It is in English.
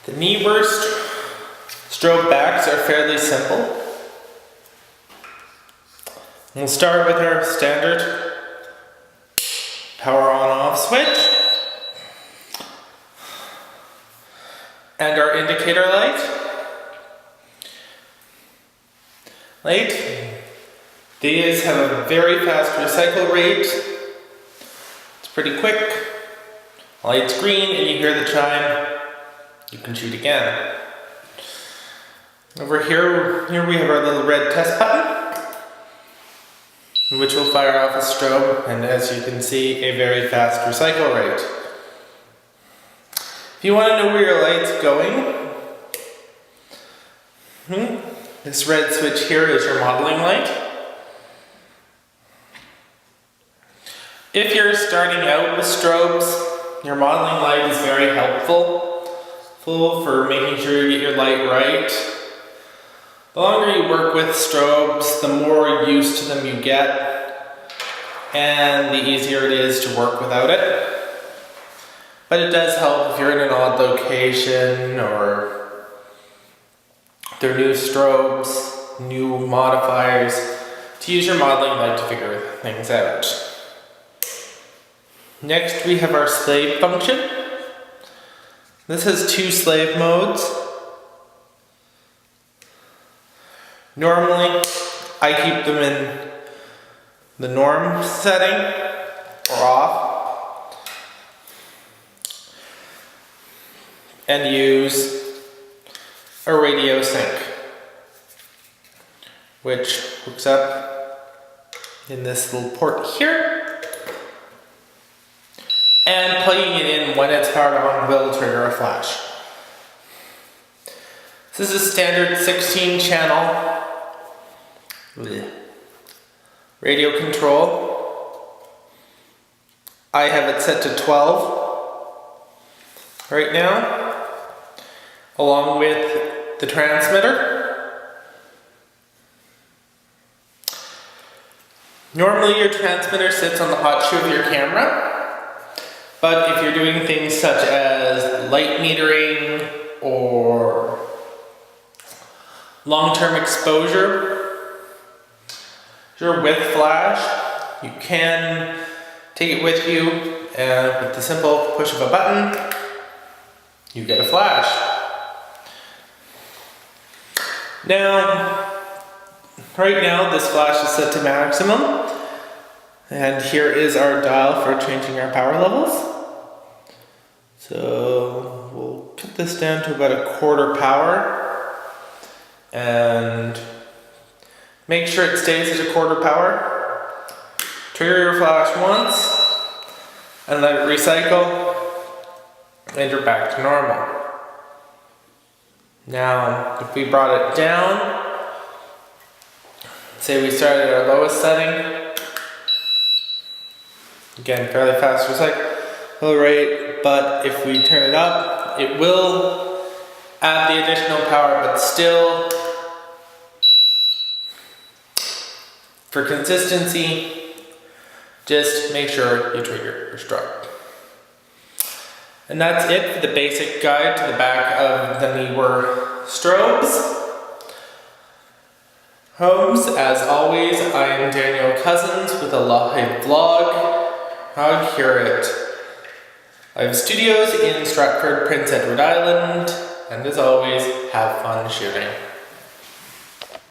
The Neewer strobe backs are fairly simple. We'll start with our standard power on-off switch and our indicator light. These have a very fast recycle rate. It's pretty quick. Light's green and you hear the chime, you can shoot again. Over here we have our little red test button, which will fire off a strobe, and as you can see, a very fast recycle rate. If you want to know where your light's going, this red switch here is your modeling light. If you're starting out with strobes, your modeling light is very helpful for making sure you get your light right. The longer you work with strobes, the more used to them you get, and the easier it is to work without it. But it does help if you're in an odd location or there are new strobes, new modifiers, to use your modeling light to figure things out. Next we have our slave function. This has two slave modes. Normally, I keep them in the norm setting or off and use a radio sync, which hooks up in this little port here. And plugging it in when it's powered on will trigger a flash. This is a standard 16 channel radio control. I have it set to 12 right now, along with the transmitter. Normally your transmitter sits on the hot shoe of your camera. But if you're doing things such as light metering or long-term exposure, you're with flash, you can take it with you and with the simple push of a button, you get a flash. Now, right now this flash is set to maximum. And here is our dial for changing our power levels. So we'll cut this down to about a quarter power and make sure it stays at a quarter power. Trigger your flash once and let it recycle and you're back to normal. Now if we brought it down, say we started at our lowest setting, again, fairly fast recycle rate, but if we turn it up, it will add the additional power, but still, for consistency, just make sure you trigger your strobe. And that's it for the basic guide to the back of the Neewer strobes. As always, I am Daniel Cousins with a live vlog. I'll cure it. I have studios in Stratford, Prince Edward Island, and as always, have fun shooting.